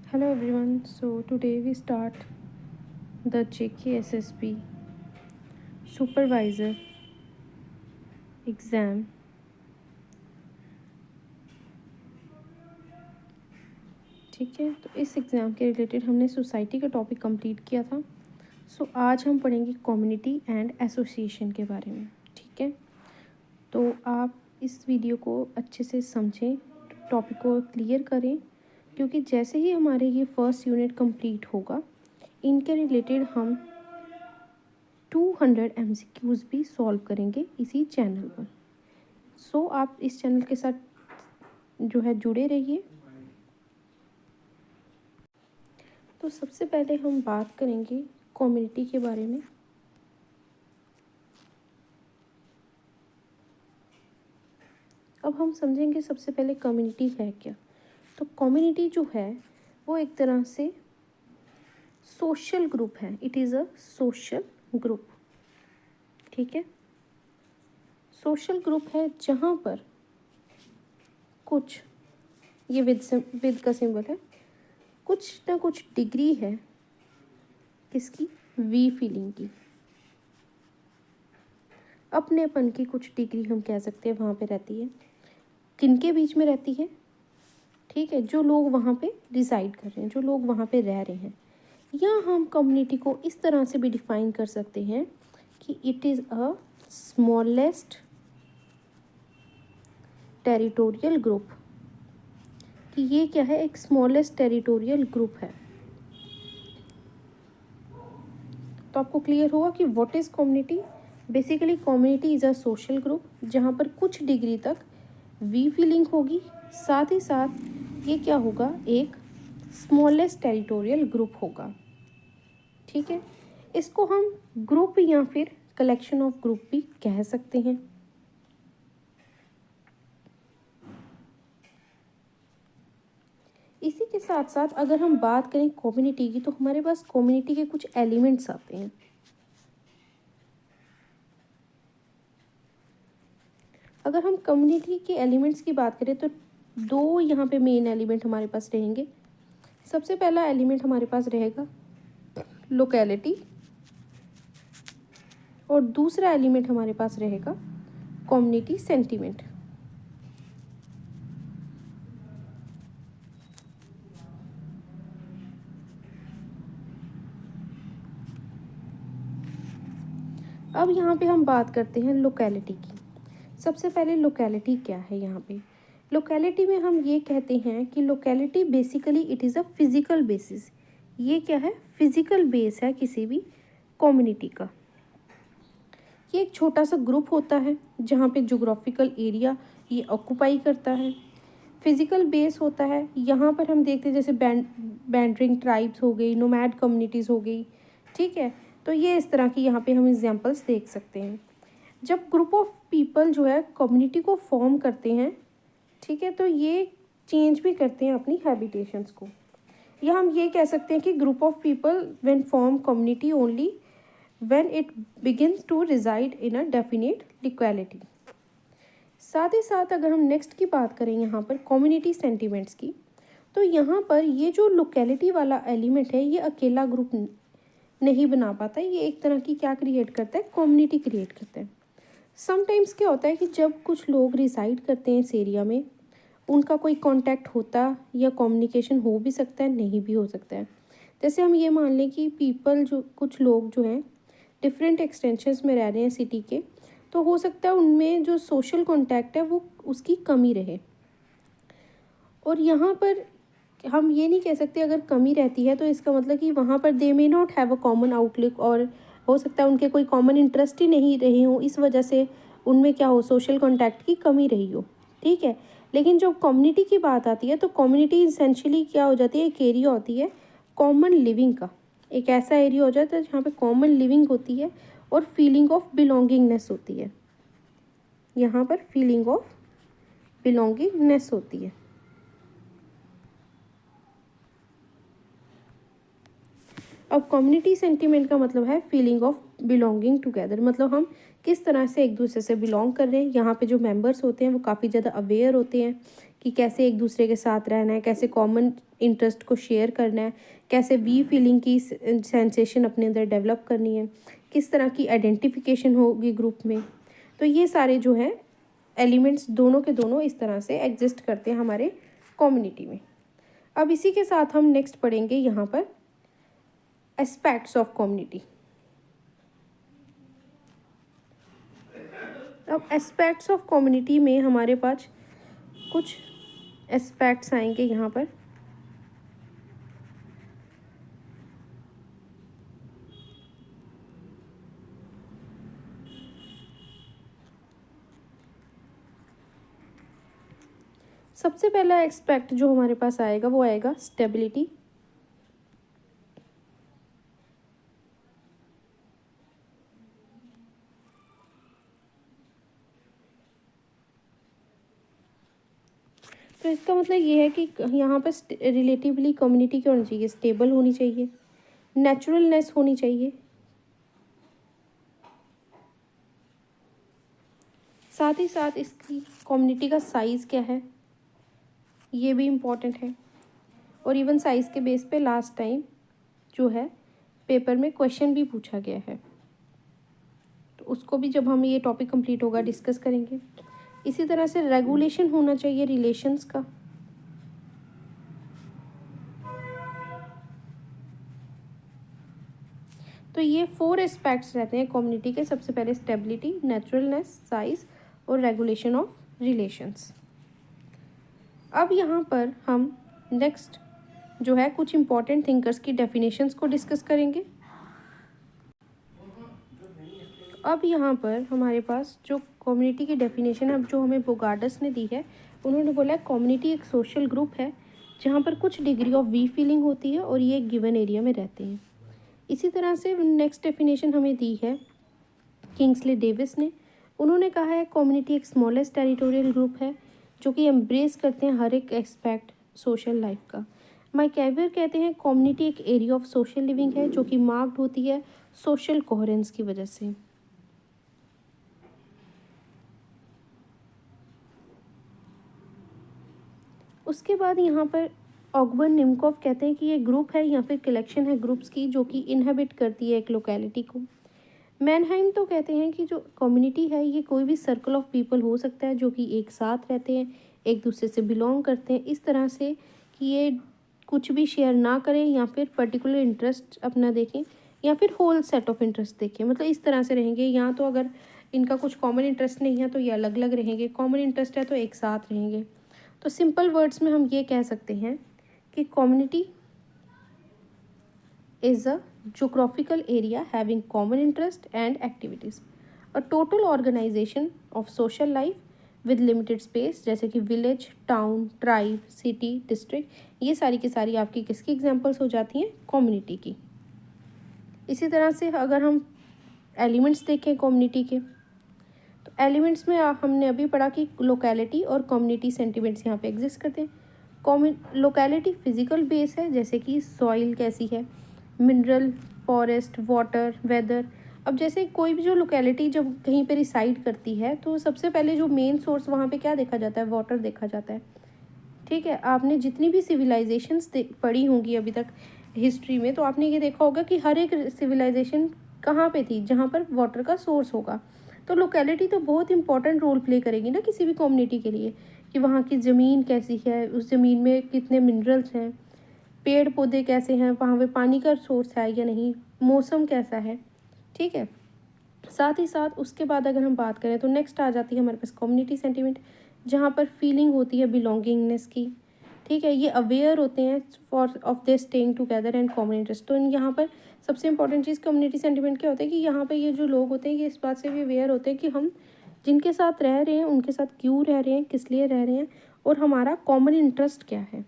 Hello everyone. So today we start the JKSSB supervisor exam. ठीक है, तो इस एग्ज़ाम के रिलेटेड हमने सोसाइटी का टॉपिक कंप्लीट किया था। सो आज हम पढ़ेंगे कम्युनिटी एंड एसोसिएशन के बारे में। ठीक है, तो आप इस वीडियो को अच्छे से समझें, टॉपिक को क्लियर करें, क्योंकि जैसे ही हमारे ये फर्स्ट यूनिट कंप्लीट होगा, इनके रिलेटेड हम 200 MCQs भी सॉल्व करेंगे इसी चैनल पर। सो आप इस चैनल के साथ जो है जुड़े रहिए। तो सबसे पहले हम बात करेंगे कम्युनिटी के बारे में। अब हम समझेंगे सबसे पहले कम्युनिटी है क्या। तो कम्युनिटी जो है वो एक तरह से सोशल ग्रुप है। It is a social group. ठीक है, सोशल ग्रुप है जहाँ पर कुछ, ये विद का सिंबल है, कुछ ना कुछ डिग्री है किसकी, वी फीलिंग की, अपनेपन की कुछ डिग्री हम कह सकते हैं वहाँ पे रहती है। किनके बीच में रहती है? ठीक है, जो लोग वहाँ पे रिसाइड कर रहे हैं, जो लोग वहाँ पे रह रहे हैं। या हम कम्युनिटी को इस तरह से भी डिफाइन कर सकते हैं कि it is a smallest territorial group, कि ये क्या है, एक स्मॉलेस्ट टेरिटोरियल ग्रुप है। तो आपको क्लियर होगा कि what is community. Basically community is a social group जहाँ पर कुछ डिग्री तक वी फीलिंग होगी, साथ ही साथ ये क्या होगा, एक स्मॉलेस्ट टेरिटोरियल ग्रुप होगा। ठीक है, इसको हम ग्रुप या फिर कलेक्शन ऑफ ग्रुप भी कह सकते हैं। इसी के साथ साथ अगर हम बात करें कम्युनिटी की, तो हमारे पास कम्युनिटी के कुछ एलिमेंट्स आते हैं। अगर हम कम्युनिटी के एलिमेंट्स की बात करें तो दो यहाँ पे मेन एलिमेंट हमारे पास रहेंगे। सबसे पहला एलिमेंट हमारे पास रहेगा लोकेलिटी, और दूसरा एलिमेंट हमारे पास रहेगा कम्युनिटी सेंटीमेंट। अब यहाँ पे हम बात करते हैं लोकेलिटी की। सबसे पहले लोकेलिटी क्या है यहाँ पे। लोकेलिटी में हम ये कहते हैं कि locality basically it is a physical basis. ये क्या है, फिज़िकल बेस है किसी भी कम्युनिटी का। ये एक छोटा सा ग्रुप होता है जहाँ पे जोग्राफिकल एरिया ये ऑक्यूपाई करता है। फिज़िकल बेस होता है, यहाँ पर हम देखते हैं जैसे बैंडरिंग ट्राइब्स हो गई, नोमैड कम्युनिटीज़ हो गई। ठीक है, तो ये इस तरह की यहाँ पे हम एग्जांपल्स देख सकते हैं। जब ग्रुप ऑफ पीपल जो है कम्युनिटी को फॉर्म करते हैं, ठीक है, तो ये चेंज भी करते हैं अपनी हैबिटेशंस को। या हम ये कह सकते हैं कि group of people when form community only when it begins to reside in a definite locality. साथ ही साथ अगर हम नेक्स्ट की बात करें यहाँ पर कम्युनिटी सेंटिमेंट्स की, तो यहाँ पर ये जो लोकेलिटी वाला एलिमेंट है ये अकेला ग्रुप नहीं बना पाता। ये एक तरह की क्या क्रिएट करता है, कम्युनिटी क्रिएट करता है। समटाइम्स क्या होता है कि जब कुछ लोग रिसाइड करते हैं इस एरिया में, उनका कोई कांटेक्ट होता या कम्युनिकेशन हो भी सकता है, नहीं भी हो सकता है। जैसे हम ये मान लें कि पीपल जो, कुछ लोग जो हैं डिफरेंट एक्सटेंशंस में रह रहे हैं सिटी के, तो हो सकता है उनमें जो सोशल कांटेक्ट है वो उसकी कमी रहे। और यहाँ पर हम ये नहीं कह सकते अगर कमी रहती है तो इसका मतलब कि वहाँ पर they may not have a common outlook, और हो सकता है उनके कोई कॉमन इंटरेस्ट ही नहीं रहे हो, इस वजह से उनमें क्या हो, सोशल कांटेक्ट की कमी रही हो। ठीक है, लेकिन जब कम्युनिटी की बात आती है तो कम्युनिटी इसेंशियली क्या हो जाती है, एक एरिया होती है कॉमन लिविंग का। एक ऐसा एरिया हो जाता है जहाँ पे कॉमन लिविंग होती है और फीलिंग ऑफ बिलोंगिंगनेस होती है। यहाँ पर फीलिंग ऑफ बिलोंगिंगनेस होती है। अब कम्युनिटी सेंटीमेंट का मतलब है फीलिंग ऑफ बिलोंगिंग टुगेदर, मतलब हम किस तरह से एक दूसरे से बिलोंग कर रहे हैं। यहाँ पे जो मेंबर्स होते हैं वो काफ़ी ज़्यादा अवेयर होते हैं कि कैसे एक दूसरे के साथ रहना है, कैसे कॉमन इंटरेस्ट को शेयर करना है, कैसे वी फीलिंग की सेंसेशन अपने अंदर डेवलप करनी है, किस तरह की आइडेंटिफिकेशन होगी ग्रुप में। तो ये सारे जो हैं एलिमेंट्स दोनों के दोनों इस तरह से एग्जिस्ट करते हैं हमारे कम्युनिटी में। अब इसी के साथ हम नेक्स्ट पढ़ेंगे यहाँ पर एस्पेक्ट्स ऑफ कम्युनिटी। अब एस्पेक्ट्स ऑफ कम्युनिटी में हमारे पास कुछ एस्पेक्ट्स आएंगे यहाँ पर। सबसे पहला एस्पेक्ट जो हमारे पास आएगा वो आएगा स्टेबिलिटी। तो इसका मतलब ये है कि यहाँ पर रिलेटिवली कम्युनिटी क्या होनी चाहिए, स्टेबल होनी चाहिए, नेचुरलनेस होनी चाहिए, साथ ही साथ इसकी कम्युनिटी का साइज़ क्या है ये भी इम्पॉर्टेंट है। और इवन साइज़ के बेस पे लास्ट टाइम जो है पेपर में क्वेश्चन भी पूछा गया है, तो उसको भी जब हम ये टॉपिक कंप्लीट होगा डिस्कस करेंगे। इसी तरह से रेगुलेशन होना चाहिए रिलेशंस का। तो ये 4 एस्पेक्ट्स रहते हैं कम्युनिटी के। सबसे पहले स्टेबिलिटी, नेचुरलनेस, साइज और रेगुलेशन ऑफ रिलेशंस। अब यहाँ पर हम नेक्स्ट जो है कुछ इंपॉर्टेंट थिंकर्स की डेफिनेशंस को डिस्कस करेंगे। अब यहाँ पर हमारे पास जो कम्युनिटी की डेफिनेशन है जो हमें बोगार्डस ने दी है, उन्होंने बोला है कम्युनिटी एक सोशल ग्रुप है जहाँ पर कुछ डिग्री ऑफ वी फीलिंग होती है और ये एक गिवन एरिया में रहते हैं। इसी तरह से नेक्स्ट डेफिनेशन हमें दी है किंग्सले डेविस ने। उन्होंने कहा है कम्युनिटी एक स्मॉलेस्ट टेरिटोरियल ग्रुप है जो कि एम्ब्रेस करते हैं हर एक एस्पेक्ट सोशल लाइफ का। मैककेवियर कहते हैं कम्युनिटी एक एरिया ऑफ सोशल लिविंग है जो कि मार्क्ड होती है सोशल कोहेरेंस की वजह से। उसके बाद यहाँ पर ऑगबर्न निमकॉफ कहते हैं कि ये ग्रुप है या फिर कलेक्शन है ग्रुप्स की जो कि इनहेबिट करती है एक लोकेलिटी को। मैनहाइम तो कहते हैं कि जो कम्युनिटी है ये कोई भी सर्कल ऑफ पीपल हो सकता है जो कि एक साथ रहते हैं, एक दूसरे से बिलोंग करते हैं, इस तरह से कि ये कुछ भी शेयर ना करें या फिर पर्टिकुलर इंटरेस्ट अपना देखें या फिर होल सेट ऑफ इंटरेस्ट देखें। मतलब इस तरह से रहेंगे, या तो अगर इनका कुछ कॉमन इंटरेस्ट नहीं है तो ये अलग अलग रहेंगे, कॉमन इंटरेस्ट है तो एक साथ रहेंगे। तो सिंपल वर्ड्स में हम ये कह सकते हैं कि community is a geographical area having common interest and activities, a total organization of social life with limited space, जैसे कि village, town, tribe, city, district, ये सारी की सारी आपकी किसकी एग्जांपल्स हो जाती हैं, कम्युनिटी की। इसी तरह से अगर हम एलिमेंट्स देखें कम्युनिटी के, तो एलिमेंट्स में हमने अभी पढ़ा कि लोकेलिटी और कम्युनिटी सेंटिमेंट्स यहाँ पे एग्जिस्ट करते हैं। लोकेलिटी फिजिकल बेस है, जैसे कि सॉइल कैसी है, मिनरल, फॉरेस्ट, वाटर, वेदर। अब जैसे कोई भी जो लोकेलिटी जब कहीं पे रिसाइड करती है तो सबसे पहले जो मेन सोर्स वहाँ पे क्या देखा जाता है, वाटर देखा जाता है। ठीक है, आपने जितनी भी सिविलाइजेशंस पढ़ी होंगी अभी तक हिस्ट्री में, तो आपने ये देखा होगा कि हर एक सिविलाइजेशन कहाँ पे थी जहाँ पर वाटर का सोर्स होगा। तो लोकेलिटी तो बहुत इंपॉर्टेंट रोल प्ले करेगी ना किसी भी कम्युनिटी के लिए, कि वहाँ की ज़मीन कैसी है, उस ज़मीन में कितने मिनरल्स हैं, पेड़ पौधे कैसे हैं, वहाँ पे पानी का सोर्स है या नहीं, मौसम कैसा है। ठीक है, साथ ही साथ उसके बाद अगर हम बात करें तो नेक्स्ट आ जाती है हमारे पास कम्युनिटी सेंटिमेंट, जहाँ पर फीलिंग होती है बिलोंगिंगनेस की। ठीक है, ये अवेयर होते हैं for of their staying together and common interest. तो यहाँ पर सबसे इंपॉर्टेंट चीज़ कम्युनिटी सेंटिमेंट क्या होता है कि यहाँ पर ये जो लोग होते हैं ये इस बात से भी अवेयर होते हैं कि हम जिनके साथ रह रहे हैं उनके साथ क्यों रह रहे हैं, किस लिए रह रहे हैं और हमारा कॉमन इंटरेस्ट क्या है।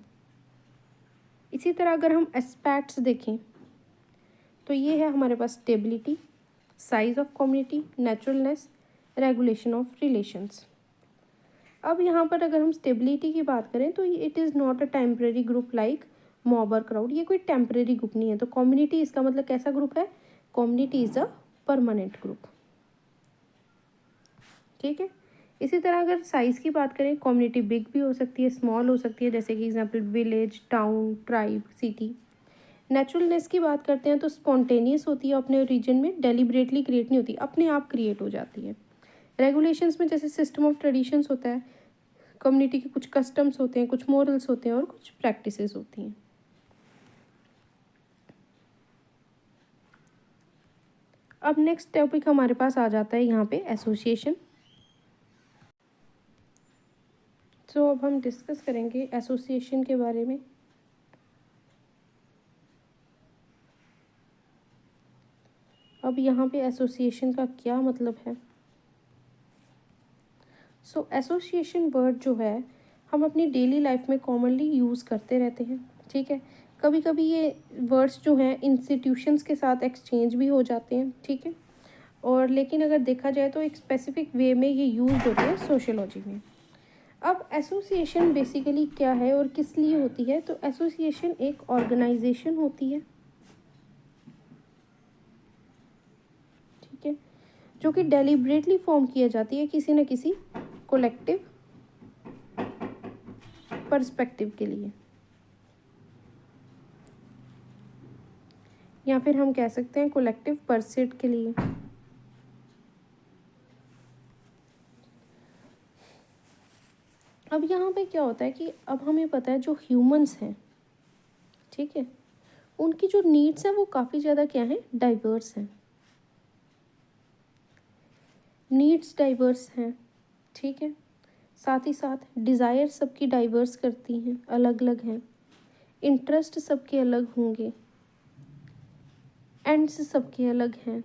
इसी तरह अगर हम एस्पेक्ट्स देखें तो ये है हमारे पास stability, size of community, naturalness, regulation of relations. अब यहाँ पर अगर हम स्टेबिलिटी की बात करें तो it is not a temporary group like mob और क्राउड। ये कोई टेम्परेरी ग्रुप नहीं है। तो कम्युनिटी इसका मतलब कैसा ग्रुप है, community is a permanent group. ठीक है, इसी तरह अगर साइज़ की बात करें, कम्युनिटी बिग भी हो सकती है, स्मॉल हो सकती है, जैसे कि example village, town, tribe, city. Naturalness की बात करते हैं तो स्पॉन्टेनियस होती है, अपने रीजन में डेलिबरेटली क्रिएट नहीं होती, अपने आप क्रिएट हो जाती है। रेगुलेशंस में जैसे सिस्टम ऑफ ट्रेडिशंस होता है, कम्युनिटी के कुछ कस्टम्स होते हैं, कुछ मॉरल्स होते हैं और कुछ प्रैक्टिसेस होती हैं। अब नेक्स्ट टॉपिक हमारे पास आ जाता है यहाँ पे एसोसिएशन। तो अब हम डिस्कस करेंगे एसोसिएशन के बारे में। अब यहाँ पे एसोसिएशन का क्या मतलब है। सो एसोसिएशन वर्ड जो है हम अपनी डेली लाइफ में कॉमनली यूज़ करते रहते हैं, ठीक है। कभी कभी ये वर्ड्स जो हैं इंस्टीट्यूशंस के साथ एक्सचेंज भी हो जाते हैं, ठीक है। और लेकिन अगर देखा जाए तो एक स्पेसिफिक वे में ये यूज़ होते हैं सोशियोलॉजी में। अब एसोसिएशन बेसिकली क्या है और किस लिए होती है, तो एसोसिएशन एक ऑर्गेनाइजेशन होती है, ठीक है, जो कि डेलिबरेटली फॉर्म किया जाती है किसी न किसी कोलेक्टिव पर्सपेक्टिव के लिए, या फिर हम कह सकते हैं कोलेक्टिव परसेट के लिए। अब यहाँ पे क्या होता है कि अब हमें पता है जो ह्यूमंस हैं, ठीक है, उनकी जो नीड्स हैं वो काफ़ी ज़्यादा क्या है, डाइवर्स हैं। नीड्स डाइवर्स हैं, ठीक है। साथ ही साथ डिज़ायर सबकी डाइवर्स करती हैं, अलग अलग हैं। इंटरेस्ट सबके अलग होंगे, एंड्स सबके अलग हैं।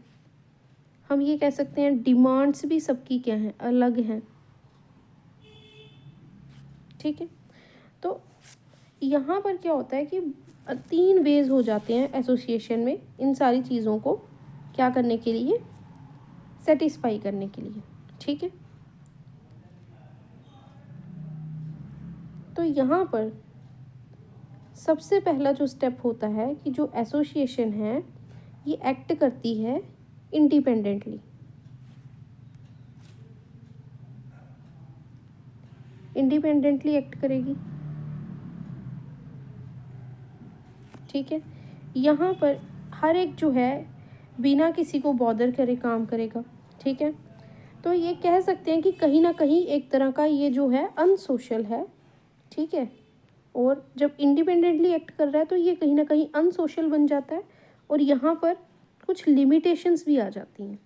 हम ये कह सकते हैं डिमांड्स भी सबकी क्या हैं, अलग हैं, ठीक है। तो यहाँ पर क्या होता है कि 3 वेज हो जाते हैं एसोसिएशन में इन सारी चीज़ों को क्या करने के लिए, सेटिस्फाई करने के लिए, ठीक है। तो यहाँ पर सबसे पहला जो स्टेप होता है कि जो एसोसिएशन है ये एक्ट करती है इंडिपेंडेंटली। इंडिपेंडेंटली एक्ट करेगी, ठीक है। यहाँ पर हर एक जो है बिना किसी को बॉदर करे काम करेगा, ठीक है। तो ये कह सकते हैं कि कहीं ना कहीं एक तरह का ये जो है अनसोशल है, ठीक है। और जब इंडिपेंडेंटली एक्ट कर रहा है तो ये कहीं ना कहीं अनसोशल बन जाता है और यहाँ पर कुछ लिमिटेशंस भी आ जाती हैं।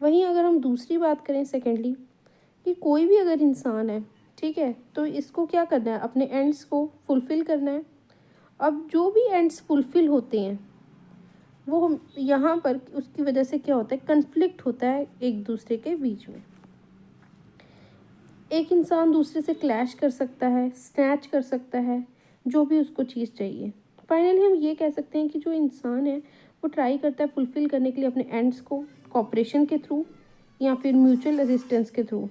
वहीं अगर हम दूसरी बात करें सेकेंडली, कि कोई भी अगर इंसान है, ठीक है, तो इसको क्या करना है, अपने एंड्स को फुलफ़िल करना है। अब जो भी एंड्स फुलफ़िल होते हैं वो हम यहाँ पर उसकी वजह से क्या होता है, कन्फ्लिक्ट होता है एक दूसरे के बीच में। एक इंसान दूसरे से क्लैश कर सकता है, स्नैच कर सकता है जो भी उसको चीज़ चाहिए। फाइनली हम ये कह सकते हैं कि जो इंसान है वो ट्राई करता है फुलफ़िल करने के लिए अपने एंड्स को कॉपरेशन के थ्रू या फिर म्यूचुअल असिस्टेंस के थ्रू,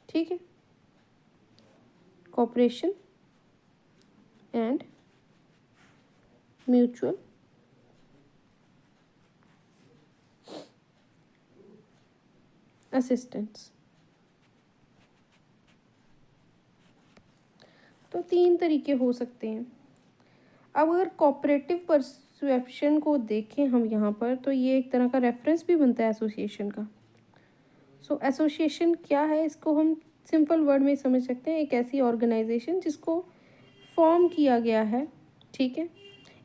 ठीक है। Cooperation and mutual assistance. तो 3 तरीके हो सकते हैं। अब अगर कोऑपरेटिव परसेप्शन को देखें हम यहाँ पर, तो ये एक तरह का रेफरेंस भी बनता है एसोसिएशन का। सो एसोसिएशन क्या है, इसको हम सिंपल वर्ड में समझ सकते हैं, एक ऐसी ऑर्गेनाइजेशन जिसको फॉर्म किया गया है, ठीक है।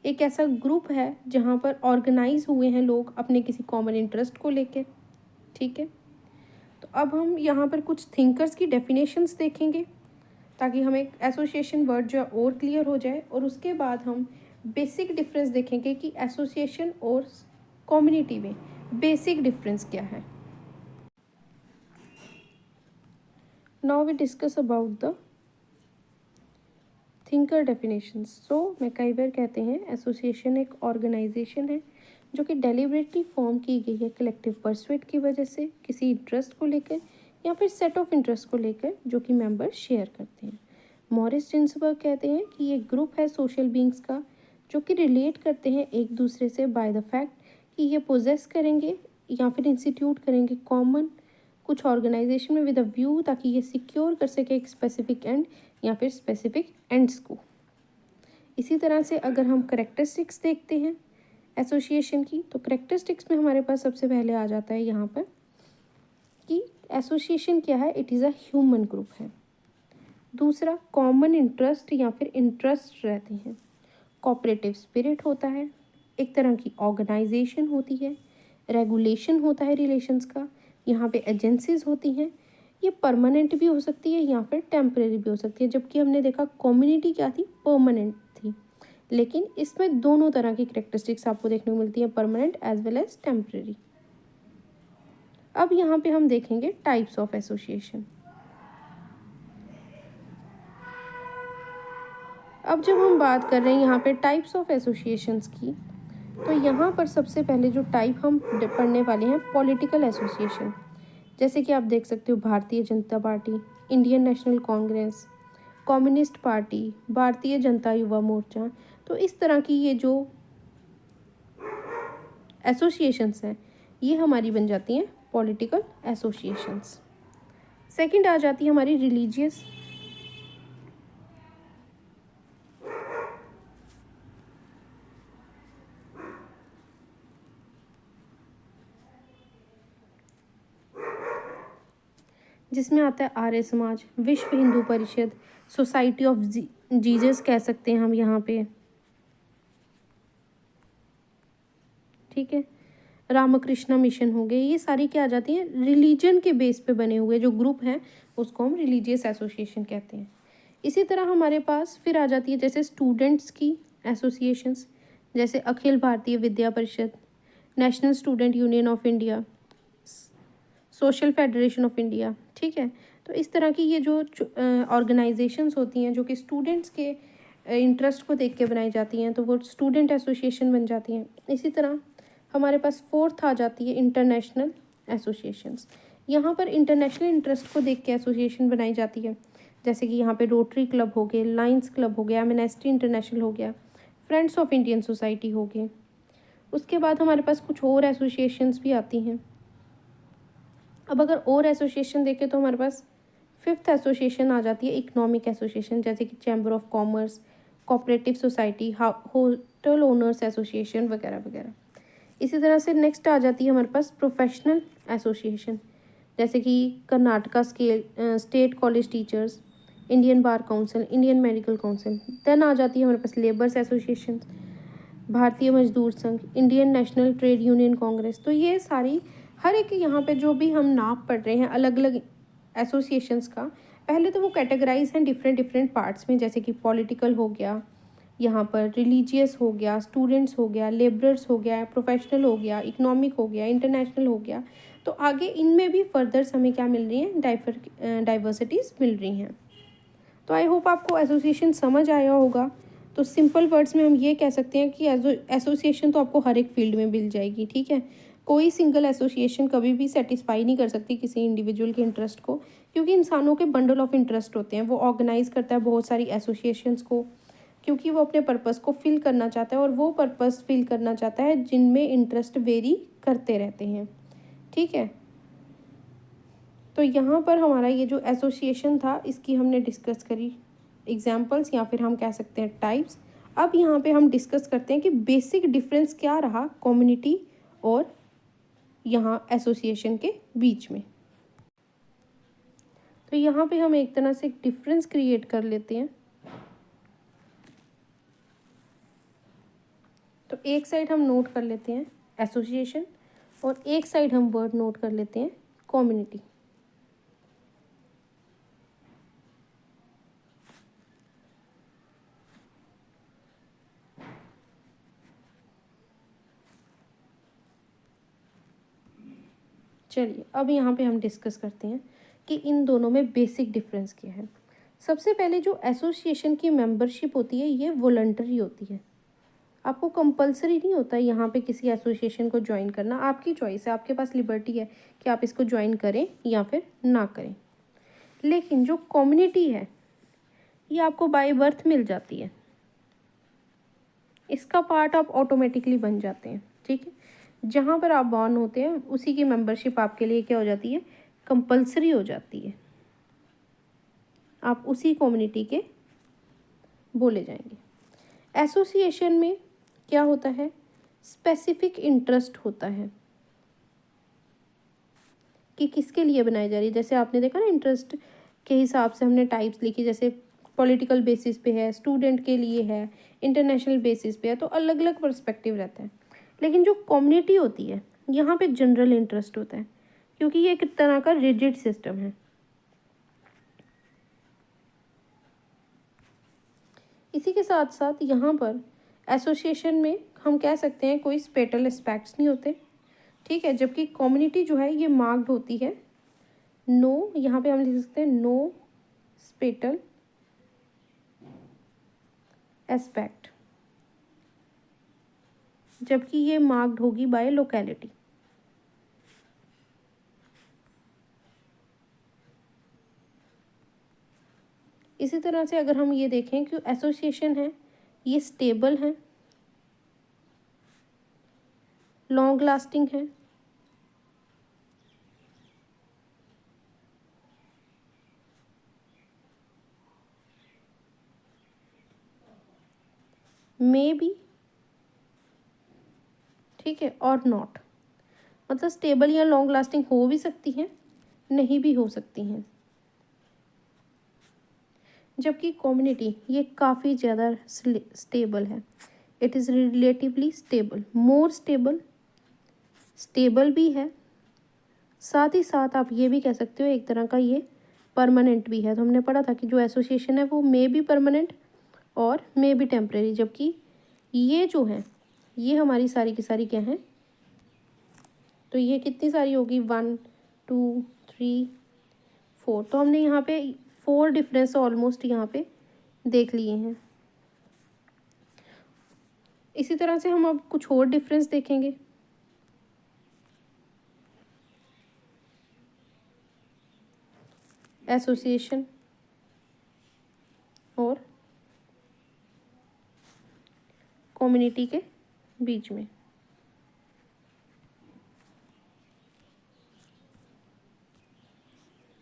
एक ऐसा ग्रुप है जहाँ पर ऑर्गेनाइज हुए हैं लोग अपने किसी कॉमन इंटरेस्ट को लेके, ठीक है। तो अब हम यहाँ पर कुछ थिंकर्स की डेफिनेशंस देखेंगे ताकि हमें एसोसिएशन वर्ड जो है और क्लियर हो जाए, और उसके बाद हम बेसिक डिफरेंस देखेंगे कि एसोसिएशन और कम्युनिटी में बेसिक डिफरेंस क्या है। Now we discuss about the thinker definitions. So MacIver कहते हैं एसोसिएशन एक ऑर्गेनाइजेशन है जो कि डेलिबरेटली फॉर्म की गई है कलेक्टिव परसुएट की वजह से, किसी इंटरेस्ट को लेकर या फिर सेट ऑफ इंटरेस्ट को लेकर जो कि मेंबर्स शेयर करते हैं। मॉरिस जिन्सबर्ग कहते हैं कि ये ग्रुप है सोशल बींग्स का जो कि रिलेट करते हैं एक दूसरे से बाय द फैक्ट कि ये पोजेस करेंगे या फिर इंस्टीट्यूट करेंगे कॉमन कुछ ऑर्गेनाइजेशन में विद अ व्यू, ताकि ये सिक्योर कर सके एक स्पेसिफिक एंड या फिर स्पेसिफिक एंड्स को। इसी तरह से अगर हम करेक्टरिस्टिक्स देखते हैं एसोसिएशन की, तो करेक्टरिस्टिक्स में हमारे पास सबसे पहले आ जाता है यहाँ पर कि एसोसिएशन क्या है, it is a human group है। दूसरा, कॉमन इंटरेस्ट या फिर इंटरेस्ट रहते हैं। कोऑपरेटिव स्पिरिट होता है, एक तरह की ऑर्गेनाइजेशन होती है, रेगुलेशन होता है रिलेशंस का, यहाँ पे एजेंसीज होती हैं। ये परमानेंट भी हो सकती है या फिर टेम्परेरी भी हो सकती है, जबकि हमने देखा कम्युनिटी क्या थी, परमानेंट थी। लेकिन इसमें दोनों तरह की करेक्टरिस्टिक्स आपको देखने को मिलती है, permanent as well as temporary. अब यहाँ पे हम देखेंगे टाइप्स ऑफ एसोसिएशन। अब जब हम बात कर रहे हैं यहाँ पे टाइप्स ऑफ एसोसिएशंस की, तो यहाँ पर सबसे पहले जो टाइप हम पढ़ने वाले हैं पॉलिटिकल एसोसिएशन। जैसे कि आप देख सकते हो Bharatiya Janata party, Indian national Congress, communist party, Bharatiya Janata Yuva Morcha. तो इस तरह की ये जो एसोसिएशंस हैं ये हमारी बन जाती हैं पॉलिटिकल एसोसिएशंस। सेकंड आ जाती है हमारी रिलीजियस। जिसमें आता है आर्य समाज, विश्व Hindu Parishad, society of Jesus कह सकते हैं हम यहाँ पे, ठीक है, रामकृष्ण मिशन हो गए। ये सारी क्या आ जाती हैं, रिलीजन के बेस पे बने हुए जो ग्रुप हैं उसको हम रिलीजियस एसोसिएशन कहते हैं। इसी तरह हमारे पास फिर आ जाती है जैसे स्टूडेंट्स की एसोसिएशंस, जैसे अखिल भारतीय विद्या परिषद, national student union of India, social federation of India, ठीक है। तो इस तरह की ये जो ऑर्गेनाइजेशंस होती हैं जो कि स्टूडेंट्स के इंटरेस्ट को देख के बनाई जाती हैं, तो वो स्टूडेंट एसोसिएशन बन जाती हैं। इसी तरह हमारे पास फोर्थ आ जाती है इंटरनेशनल एसोसिएशंस। यहाँ पर इंटरनेशनल इंटरेस्ट को देख के एसोसिएशन बनाई जाती है, जैसे कि यहाँ पे रोटरी क्लब हो गए, लायंस क्लब हो गया, एमनेस्टी इंटरनेशनल हो गया, फ्रेंड्स ऑफ इंडियन सोसाइटी हो गए। उसके बाद हमारे पास कुछ और एसोसिएशंस भी आती हैं। अब अगर और एसोसिएशन देखें तो हमारे पास फिफ्थ एसोसिएशन आ जाती है इकोनॉमिक एसोसिएशन, जैसे कि chamber of commerce, cooperative society, hotel owners association वगैरह वगैरह। इसी तरह से नेक्स्ट आ जाती है हमारे पास प्रोफेशनल एसोसिएशन, जैसे कि Karnataka state college teachers, Indian bar council, Indian medical council. Then आ जाती है हमारे पास labours association, Bharatiya Mazdoor Sangh, Indian national trade union congress. तो ये सारी हर एक यहाँ पे जो भी हम नाम पढ़ रहे हैं अलग अलग एसोसिएशंस का, पहले तो वो कैटेगराइज हैं डिफरेंट डिफरेंट पार्ट्स में, जैसे कि पॉलिटिकल हो गया, यहाँ पर रिलीजियस हो गया, स्टूडेंट्स हो गया, लेबरर्स हो गया, प्रोफेशनल हो गया, इकोनॉमिक हो गया, इंटरनेशनल हो गया। तो आगे इनमें भी फर्दर हमें क्या मिल रही हैं, डाइवर्सिटीज़ मिल रही हैं। तो आई होप आपको एसोसिएशन समझ आया होगा। तो सिंपल वर्ड्स में हम ये कह सकते हैं कि एसोसिएशन तो आपको हर एक फील्ड में मिल जाएगी, ठीक है। कोई सिंगल एसोसिएशन कभी भी सेटिस्फाई नहीं कर सकती किसी इंडिविजुअल के इंटरेस्ट को, क्योंकि इंसानों के बंडल ऑफ इंटरेस्ट होते हैं। वो ऑर्गेनाइज करता है बहुत सारी एसोसिएशंस को, क्योंकि वो अपने पर्पस को फिल करना चाहता है, और वो पर्पस फिल करना चाहता है जिनमें इंटरेस्ट वेरी करते रहते हैं, ठीक है। तो यहाँ पर हमारा ये जो एसोसिएशन था इसकी हमने डिस्कस करी एग्जाम्पल्स, या फिर हम कह सकते हैं टाइप्स। अब यहाँ पे हम डिस्कस करते हैं कि बेसिक डिफरेंस क्या रहा कम्युनिटी और यहाँ एसोसिएशन के बीच में। तो यहाँ पे हम एक तरह से एक डिफरेंस क्रिएट कर लेते हैं। तो एक साइड हम नोट कर लेते हैं एसोसिएशन, और एक साइड हम वर्ड नोट कर लेते हैं कम्युनिटी। चलिए अब यहाँ पे हम डिस्कस करते हैं कि इन दोनों में बेसिक डिफरेंस क्या है। सबसे पहले जो एसोसिएशन की मेंबरशिप होती है ये वॉलंटरी होती है। आपको कंपलसरी नहीं होता है यहाँ पे किसी एसोसिएशन को ज्वाइन करना, आपकी चॉइस है, आपके पास लिबर्टी है कि आप इसको ज्वाइन करें या फिर ना करें। लेकिन जो कम्युनिटी है ये आपको बाय बर्थ मिल जाती है, इसका पार्ट आप ऑटोमेटिकली बन जाते हैं, ठीक है। जहाँ पर आप बॉर्न होते हैं उसी की मेंबरशिप आपके लिए क्या हो जाती है, कंपलसरी हो जाती है, आप उसी कम्युनिटी के बोले जाएंगे। एसोसिएशन में क्या होता है, स्पेसिफिक इंटरेस्ट होता है कि किसके लिए बनाई जा रही है। जैसे आपने देखा ना, इंटरेस्ट के हिसाब से हमने टाइप्स लिखी, जैसे पॉलिटिकल बेसिस पे है, स्टूडेंट के लिए है, इंटरनेशनल बेसिस पे है, तो अलग अलग पर्सपेक्टिव रहता है। लेकिन जो कम्युनिटी होती है यहाँ पे जनरल इंटरेस्ट होता है, क्योंकि ये एक तरह का रिजिड सिस्टम है। इसी के साथ साथ यहाँ पर एसोसिएशन में हम कह सकते हैं कोई स्पेटल एस्पेक्ट्स नहीं होते, ठीक है। जबकि कम्युनिटी जो है ये मार्क्ड होती है नो, यहाँ पे हम लिख सकते हैं नो स्पेटल एस्पेक्ट, जबकि ये मार्क्ड होगी बाय लोकेलिटी। इसी तरह से अगर हम ये देखें कि एसोसिएशन है ये स्टेबल है, लॉन्ग लास्टिंग है, मे बी, ठीक है, और नॉट, मतलब स्टेबल या लॉन्ग लास्टिंग हो भी सकती हैं, नहीं भी हो सकती हैं। जबकि कम्युनिटी ये काफ़ी ज़्यादा स्टेबल है, it is relatively stable, more stable, stable भी है, साथ ही साथ आप ये भी कह सकते हो एक तरह का ये परमानेंट भी है। तो हमने पढ़ा था कि जो एसोसिएशन है वो मे बी परमानेंट और मे बी टेम्परेरी, जबकि ये जो है ये हमारी सारी की सारी क्या है, तो ये कितनी सारी होगी, 1 2 3 4, तो हमने यहाँ पे 4 डिफरेंस ऑलमोस्ट यहाँ पे देख लिए हैं। इसी तरह से हम अब कुछ और डिफरेंस देखेंगे। एसोसिएशन और कम्युनिटी के बीच में।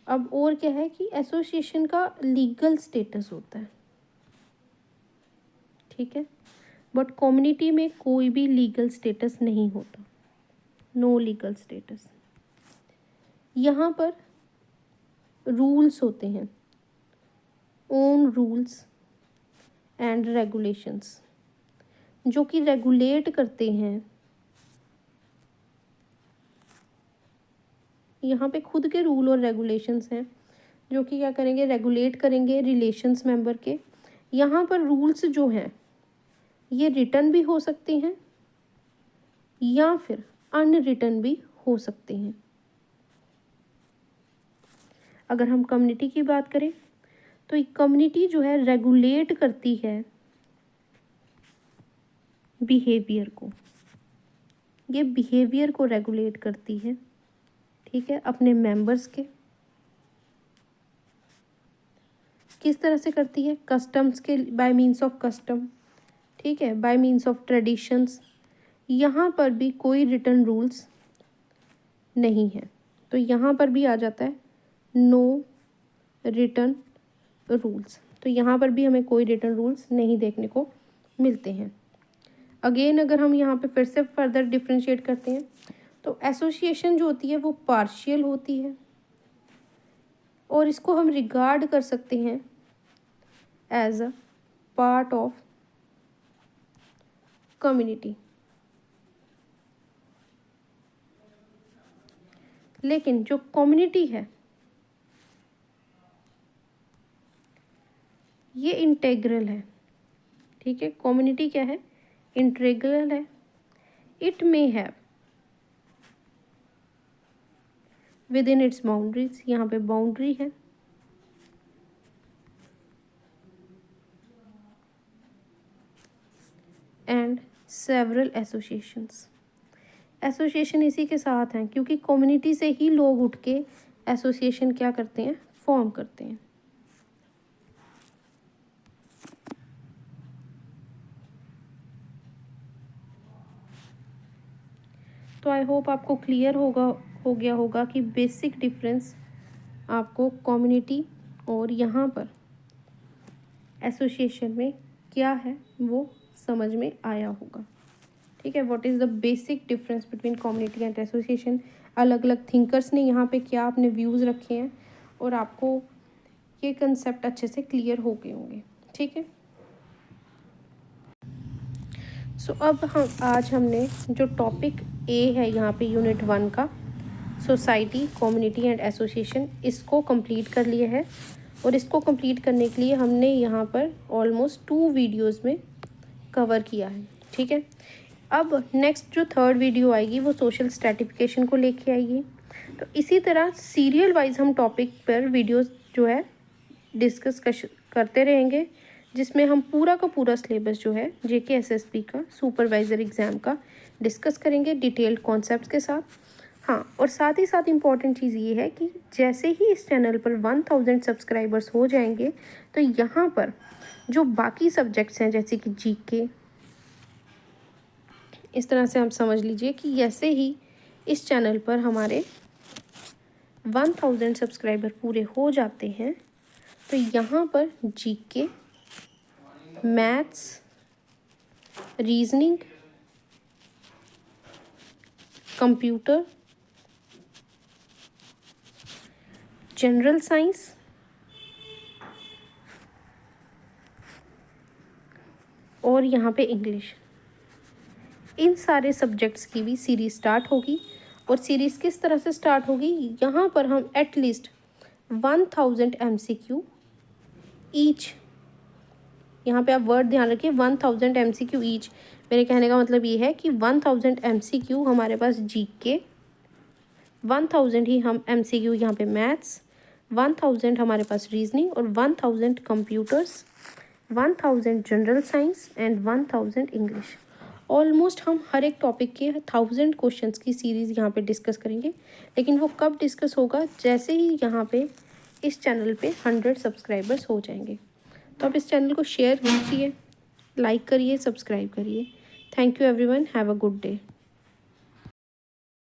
अब और क्या है कि एसोसिएशन का लीगल स्टेटस होता है, ठीक है, बट कम्युनिटी में कोई भी लीगल स्टेटस नहीं होता, नो लीगल स्टेटस। यहाँ पर रूल्स होते हैं, ओन रूल्स एंड रेगुलेशंस, जो कि रेगुलेट करते हैं। यहाँ पे खुद के रूल और रेगुलेशंस हैं जो कि क्या करेंगे, रेगुलेट करेंगे रिलेशंस मेंबर के। यहाँ पर रूल्स जो हैं ये रिटन भी हो सकते हैं या फिर अनरिटन भी हो सकते हैं। अगर हम कम्युनिटी की बात करें तो कम्युनिटी जो है रेगुलेट करती है बिहेवियर को, ये बिहेवियर को रेगुलेट करती है, ठीक है, अपने मेंबर्स के। किस तरह से करती है, कस्टम्स के, बाय मीन्स ऑफ कस्टम, ठीक है, बाय मीन्स ऑफ ट्रेडिशंस। यहाँ पर भी कोई रिटन रूल्स नहीं है, तो यहाँ पर भी आ जाता है नो रिटन रूल्स, तो यहाँ पर भी हमें कोई रिटन रूल्स नहीं देखने को मिलते हैं। अगेन अगर हम यहाँ पे फिर से फर्दर डिफ्रेंशिएट करते हैं तो एसोसिएशन जो होती है वो पार्शियल होती है और इसको हम रिगार्ड कर सकते हैं as a part of community. लेकिन जो कम्युनिटी है ये इंटेग्रल है, ठीक है, कम्युनिटी क्या है, इंटेग्रल है। It may have with in its boundaries, यहाँ पे बाउंड्री है, एंड सेवरल एसोसिएशंस। एसोसिएशन इसी के साथ हैं क्योंकि कम्युनिटी से ही लोग उठ के एसोसिएशन क्या करते हैं, फॉर्म करते हैं। आई होप आपको क्लियर हो गया होगा कि बेसिक डिफरेंस आपको कम्युनिटी और यहाँ पर एसोसिएशन में क्या है वो समझ में आया होगा। ठीक है, what is the basic difference between community and association, अलग अलग थिंकर्स ने यहाँ पे क्या अपने व्यूज़ रखे हैं, और आपको ये कंसेप्ट अच्छे से क्लियर हो गए होंगे। ठीक है, सो अब आज हमने जो टॉपिक ए है यहाँ पे यूनिट 1 का, सोसाइटी, कम्युनिटी एंड एसोसिएशन, इसको कंप्लीट कर लिया है। और इसको कंप्लीट करने के लिए हमने यहाँ पर ऑलमोस्ट 2 वीडियोस में कवर किया है। ठीक है, अब नेक्स्ट जो 3rd वीडियो आएगी वो सोशल स्ट्रैटिफिकेशन को लेके आएगी। तो इसी तरह सीरियल वाइज हम टॉपिक पर वीडियोस जो है डिस्कस करते रहेंगे, जिसमें हम पूरा का पूरा सिलेबस जो है JKSSB का सुपरवाइज़र एग्ज़ाम का डिस्कस करेंगे डिटेल्ड कॉन्सेप्ट्स के साथ। हाँ, और साथ ही साथ इम्पॉर्टेंट चीज़ ये है कि जैसे ही इस चैनल पर 1000 सब्सक्राइबर्स हो जाएंगे तो यहाँ पर जो बाकी सब्जेक्ट्स हैं जैसे कि GK, इस तरह से आप समझ लीजिए कि जैसे ही इस चैनल पर हमारे 1000 सब्सक्राइबर पूरे हो जाते हैं तो यहाँ पर GK, maths, reasoning, computer, general science, और यहाँ पे इंग्लिश, इन सारे सब्जेक्ट्स की भी सीरीज़ स्टार्ट होगी। और सीरीज़ किस तरह से स्टार्ट होगी, यहाँ पर हम एटलीस्ट 1000 MCQ ईच, यहाँ पे आप वर्ड ध्यान रखिए 1000 MCQ ईच, मेरे कहने का मतलब ये है कि 1000 MCQ हमारे पास GK, 1000 ही हम MCQ यहाँ पे मैथ्स, 1000 हमारे पास रीजनिंग, और 1000 computers, 1000 general science and 1000 English. Almost हम हर एक टॉपिक के 1000 क्वेश्चंस की सीरीज़ यहाँ पे डिस्कस करेंगे। लेकिन वो कब डिस्कस होगा, जैसे ही यहाँ पे इस चैनल पे 100 सब्सक्राइबर्स हो जाएंगे। तो आप इस चैनल को शेयर कीजिए, लाइक करिए, सब्सक्राइब करिए। Thank you everyone, have a good day.